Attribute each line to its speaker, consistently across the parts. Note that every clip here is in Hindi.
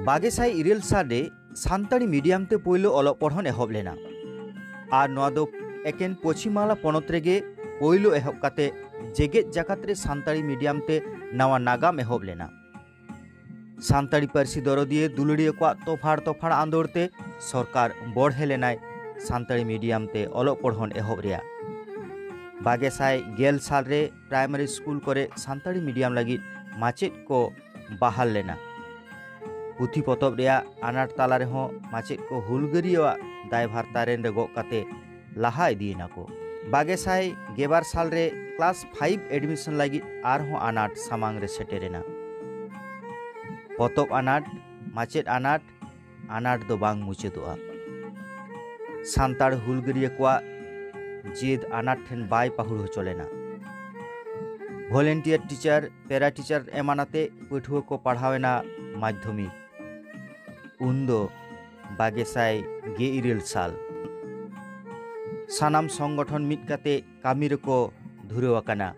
Speaker 1: बागेसाई इरेल साले सानताड़ी मीडियम ते पोइलो अलग पढ़न एहब लेना और नोआ दो एकेन पश्चिमबांला पनत रेगे पोइलो एहब काते जेगेत जाकात रे सानताड़ी मीडियम ते नवा नागाम एहब लेना। सानताड़ी पार्सी दरदिए दुलड़िया को तोफाड़ तोफाड़ आंदोड़ते सरकार बढ़े लेनाय सानताड़ी मीडियम ते अलग पढ़न एहब रेया। बागेसाई गेल साल रे प्राइमरी स्कूल करे सानताड़ी मीडियम लगी माचेद को बहाल लेना। पुथी पतब रेया आनाट ताला रेहों माचेद को हुलगरिया दायभार तारेन रे गग काते लाहा इदीना को। बागेसाई गेबार साल रे क्लास 5 एडमिशन लगी आरहों आनाट सामांग रे सेटेरेना। पतब आनाट माचेद आनाट दो बांग मुचेदोआ। सानताड़ हुलगरिया को जिद आनाट ठेन bye Pahud होचलेना। Volunteer teacher para teacher एमानाते पठुआ को पढ़ावेना माध्यमिक उन्दो बागेसाई गे इरेल साल सानाम संगठन मिटकाते कामी रको धुरेवाकाना।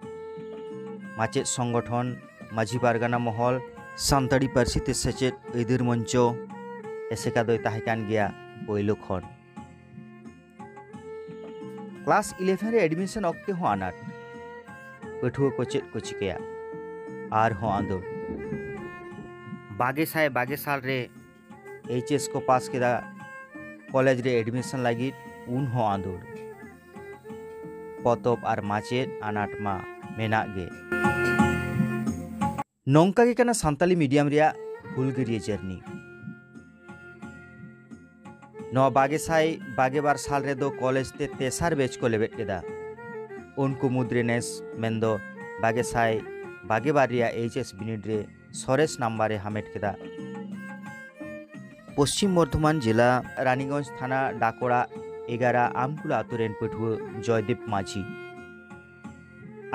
Speaker 1: माचेद संगठन माझी पारगाना महल सानताड़ी पार्सी ते सेचेद इदिर मंचो एसेका दोय ताहेकान गया पोइलो खन। क्लास 11 रे एडमिशन अक्ते हो आनाट पठुआ को चेद को चिकेया आर हो आंदोड़। बागेसाई बागे साल रे एचएस को पास केदा कॉलेज रे एडमिशन लगी उन हो आंदोड़। पतब आर माचेद आनाट मा मेना गे। नोंका के कना सानताली मीडियम रिया हुलगरिया जर्नी। नो बागेसाई बागेबार साल रे दो कॉलेज ते तेसार बेच को लेबेट केदा। उनको मुद्रेनेस मेंदो बागेसाई बागेबार रिया एचएस बिनिड रे सरेस नम्बर हामेट केदा। पश्चिम बर्धमान जिला रानीगंज थाना डाकोड़ा 11 आमकुला आतुरेन पठुआ जयदेव माझी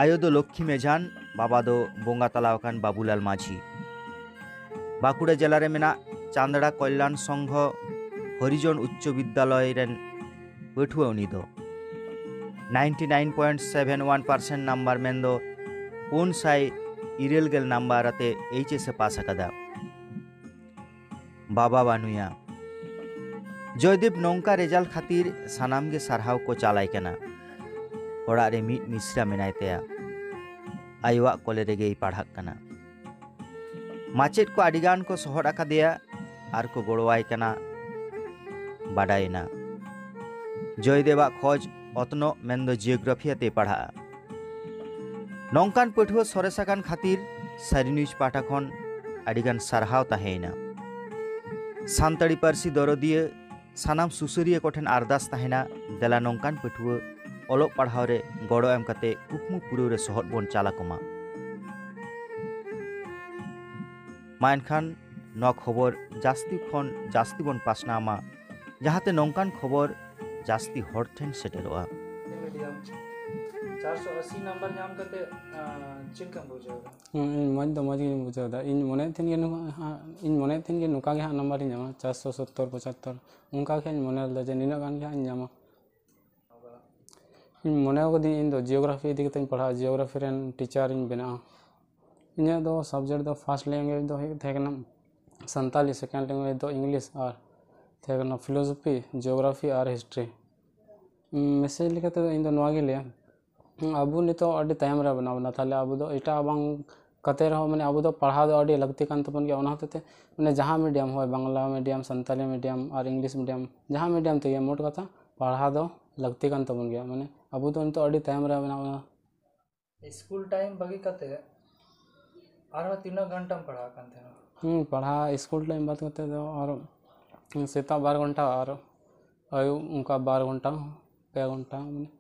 Speaker 1: आयो दो लक्ष्मी मेजान बाबा दो बोंगा तलावकान बाबूलाल माझी। बाकुड़ा जिला रे मेना चांदड़ा कल्याण संघ हरिजन उच्च विद्यालय रेन पठुआ उनी दो 99.71% नम्बर मेंदो 4 नम्बर आते एचएस पास अकादा। बाबा बानुया जयदेव नौका रेजल्ट खातिर सानाम गे सारहाव को चालाय कना। ओड़ा रे मिट मिश्रा मेनाय तया आयुआ कॉलेज रे गेई पढ़ाक कना। माचेद को आडिगान को सोहर आकादेया आर को गोड़वाय कना बाडायना। जयदेवा खोज अतनो मेंदो जियोग्राफी आते पढ़ा। नौकान पठुआ सरेसाकान खातिर सारी न्यूज पाठा खन आडिगान सारहाव ताहेना। सानताड़ी पार्सी दरदिए सानाम सुसरिया कोठेन आरदास ताहेना देला नौकान पठुआ अलग पढ़ाव रे गड़ो एम काते कुकमु पुरु रे सहर बन चालाकोमा। मानखान न खबर जास्ती खन जास्ती बन पासनामा जहाते नौकान खबर जास्ती हर ठेन सेटेरोआ।
Speaker 2: 480 नंबर नाम करते चिंकम बुझागा
Speaker 3: मज दो मज गे बुझादा इन मने थेन गे नुका गे हा नंबर इन जामा 470 75 उनका के मने ल जे निना गान गे इन जामा। इन मने को दिन इन दो जियोग्राफी इदी कते पढ़ा जियोग्राफी रेन टीचर इन बना। इन दो सब्जेक्ट दो फर्स्ट लैंग्वेज दो थेकना सानताली सेकंड लैंग्वेज दो इंग्लिश और थेकना फिलोसफी जियोग्राफी और हिस्ट्री। मैसेज लेके इन दो नवा गे ले अब नितो अडी तायम रे बनावना ताले अब दो एटा बांग कते रहो माने अब दो पढ़ा दो अडी लगती कान तपन के ओना होते माने जहां मीडियम हो बांग्ला मीडियम सानताली मीडियम और इंग्लिश मीडियम जहां मीडियम ते मोट कथा पढ़ा दो लगती कान तपन के माने अब दो नितो अडी तायम रे बनावना।
Speaker 2: स्कूल टाइम बगी कते आरो 3 घंटा पढ़ा कान थे।
Speaker 3: पढ़ा स्कूल टाइम बात करते दो और सेता 12 घंटा और आयु उनका 12 घंटा 2 घंटा माने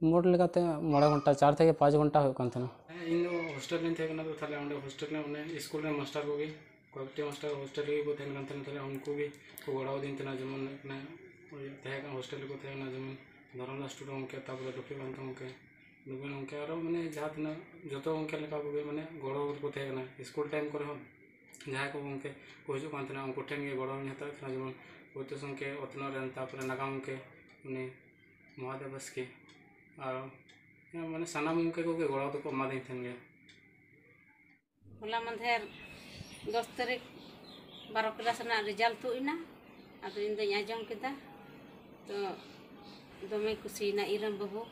Speaker 3: मोट लेकाते 9 घंटा 4 থেকে 5 घंटा हो कान थे। इन हॉस्टल में थे कना तो थाले ओंडे हॉस्टल में माने स्कूल में मास्टर को भी क्वालिटी मास्टर हॉस्टल के को थे कान थे थाले उनको भी को गड़ाव दिन तना जमन ने थे का हॉस्टल को थे ना जमन धरमला स्टूडेंट के तापर लकी कान थे उनके दुगन उनके आरो माने जहां तना जतो उनके लेका को माने गड़ाव को थे ना स्कूल टाइम करे हो जहां को उनके को जो कान थे उनको ठेंगे गड़ाव ने हता था जमन ओते संके ओतना रेन तापर नागाम के ने महादेवस के और माने सानाम उनके को गड़ाव तो को मा देथन गे।
Speaker 4: होला मंधेर 10 तारीख 12 क्लास रना रिजल्ट तो इना अब इन दो आजम केदा तो दमे कुसीना इरम बाबू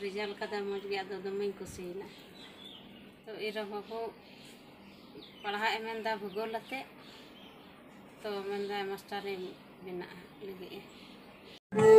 Speaker 4: रिजल्ट कदा मज गया तो दमे कुसीना तो इरम बाबू पढ़ा एमेंदा भूगोल लते तो मेंदा मास्टर बना लगे